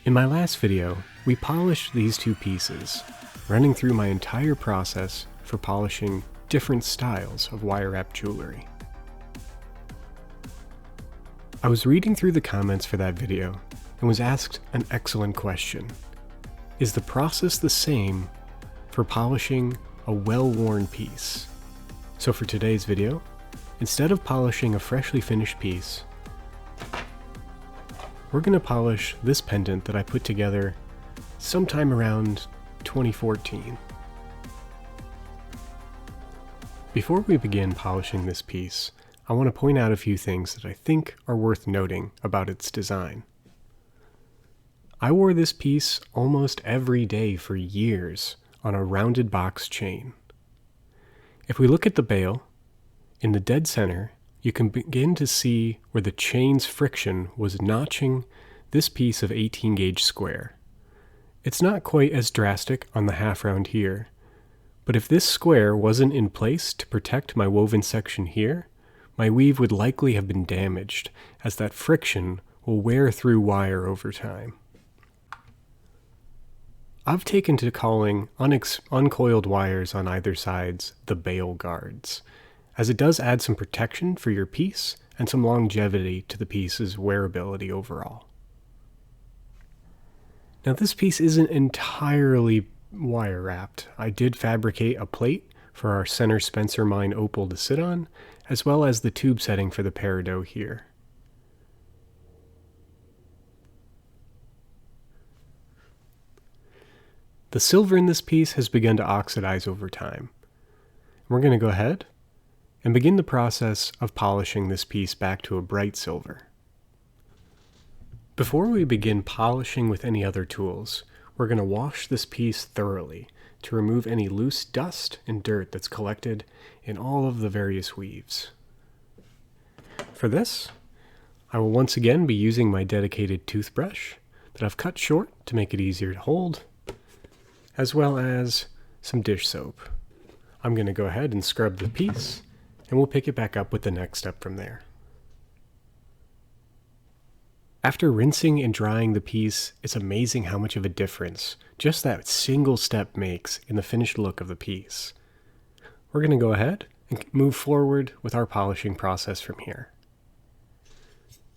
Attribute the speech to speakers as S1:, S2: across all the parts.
S1: In my last video, we polished these two pieces, running through my entire process for polishing different styles of wire wrap jewelry. I was reading through the comments for that video and was asked an excellent question. Is the process the same for polishing a well-worn piece? So for today's video, instead of polishing a freshly finished piece, we're going to polish this pendant that I put together sometime around 2014. Before we begin polishing this piece, I want to point out a few things that I think are worth noting about its design. I wore this piece almost every day for years on a rounded box chain. If we look at the bail, in the dead center, you can begin to see where the chain's friction was notching this piece of 18 gauge square. It's not quite as drastic on the half round here, but if this square wasn't in place to protect my woven section here, my weave would likely have been damaged, as that friction will wear through wire over time. I've taken to calling uncoiled wires on either sides the bail guards, as it does add some protection for your piece and some longevity to the piece's wearability overall. Now this piece isn't entirely wire wrapped. I did fabricate a plate for our center Spencer Mine opal to sit on, as well as the tube setting for the peridot here. The silver in this piece has begun to oxidize over time. We're going to go ahead and begin the process of polishing this piece back to a bright silver. Before we begin polishing with any other tools, we're going to wash this piece thoroughly to remove any loose dust and dirt that's collected in all of the various weaves. For this, I will once again be using my dedicated toothbrush that I've cut short to make it easier to hold, as well as some dish soap. I'm going to go ahead and scrub the piece, and we'll pick it back up with the next step from there. After rinsing and drying the piece, it's amazing how much of a difference just that single step makes in the finished look of the piece. We're going to go ahead and move forward with our polishing process from here.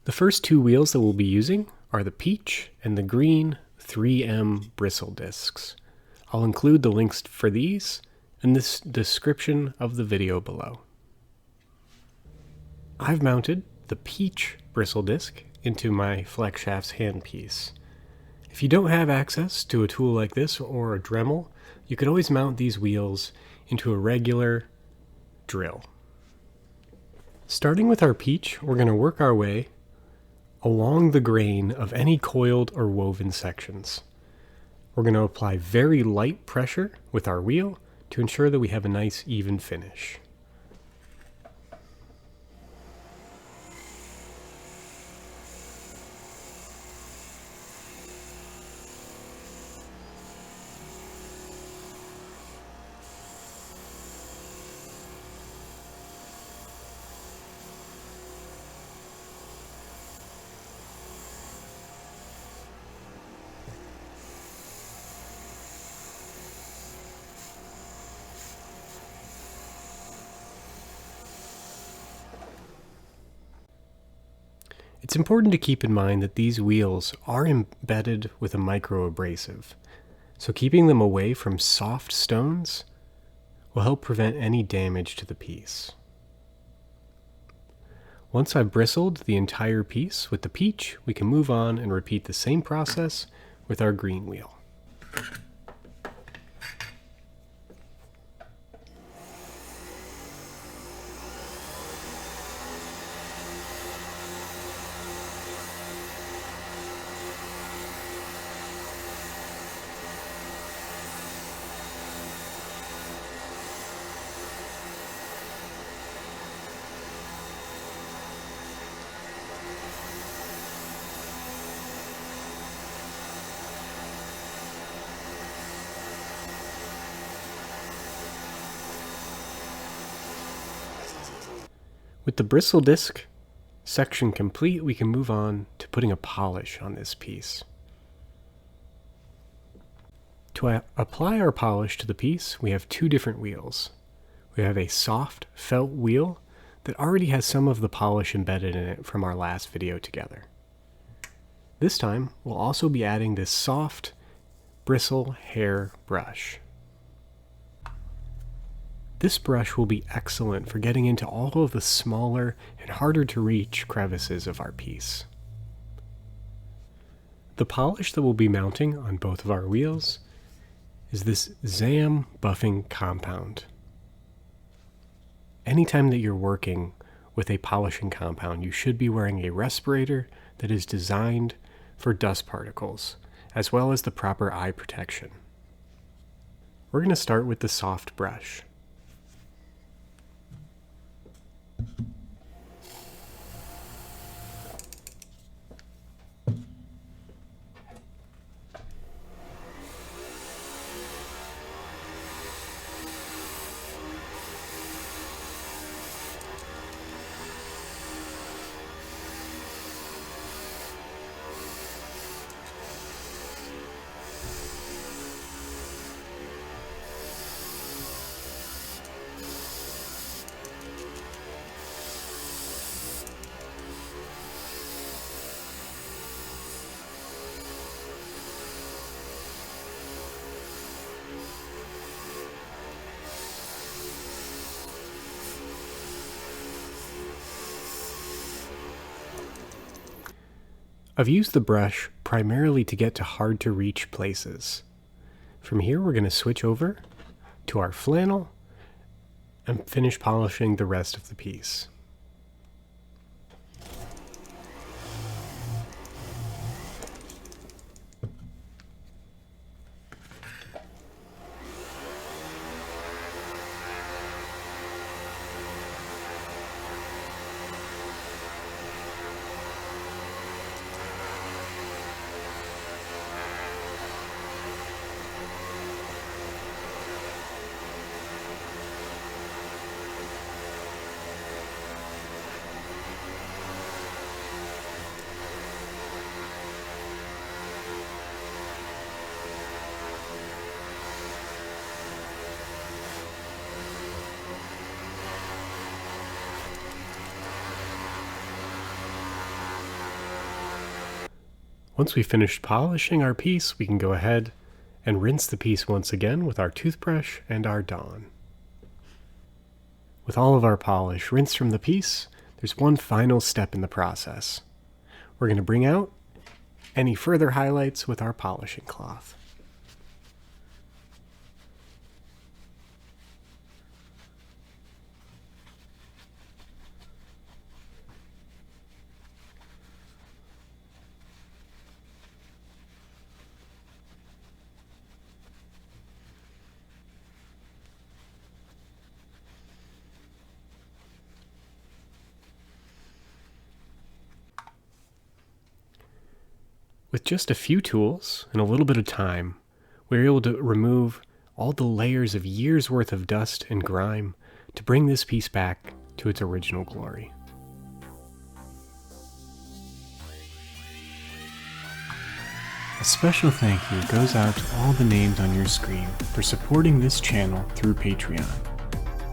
S1: The first two wheels that we'll be using are the peach and the green 3M bristle discs. I'll include the links for these in this description of the video below. I've mounted the peach bristle disc into my Flex Shaft's handpiece. If you don't have access to a tool like this or a dremel, you could always mount these wheels into a regular drill. Starting with our peach, we're going to work our way along the grain of any coiled or woven sections. We're going to apply very light pressure with our wheel to ensure that we have a nice even finish. It's important to keep in mind that these wheels are embedded with a microabrasive, so keeping them away from soft stones will help prevent any damage to the piece. Once I've bristled the entire piece with the peach, we can move on and repeat the same process with our green wheel. With the bristle disc section complete, we can move on to putting a polish on this piece. To apply our polish to the piece, we have two different wheels. We have a soft felt wheel that already has some of the polish embedded in it from our last video together. This time, we'll also be adding this soft bristle hair brush. This brush will be excellent for getting into all of the smaller and harder to reach crevices of our piece. The polish that we'll be mounting on both of our wheels is this ZAM buffing compound. Anytime that you're working with a polishing compound, you should be wearing a respirator that is designed for dust particles, as well as the proper eye protection. We're going to start with the soft brush. I've used the brush primarily to get to hard to reach places. From here we're going to switch over to our flannel and finish polishing the rest of the piece. Once we've finished polishing our piece, we can go ahead and rinse the piece once again with our toothbrush and our Dawn. With all of our polish rinsed from the piece, there's one final step in the process. We're going to bring out any further highlights with our polishing cloth. With just a few tools and a little bit of time, we were able to remove all the layers of years worth of dust and grime to bring this piece back to its original glory. A special thank you goes out to all the names on your screen for supporting this channel through Patreon.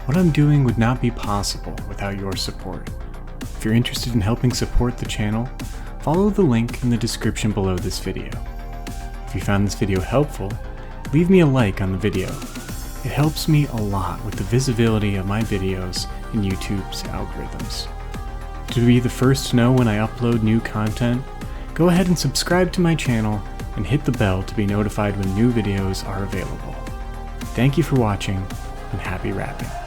S1: What I'm doing would not be possible without your support. If you're interested in helping support the channel, follow the link in the description below this video. If you found this video helpful, leave me a like on the video. It helps me a lot with the visibility of my videos in YouTube's algorithms. To be the first to know when I upload new content, go ahead and subscribe to my channel and hit the bell to be notified when new videos are available. Thank you for watching, and happy wrapping.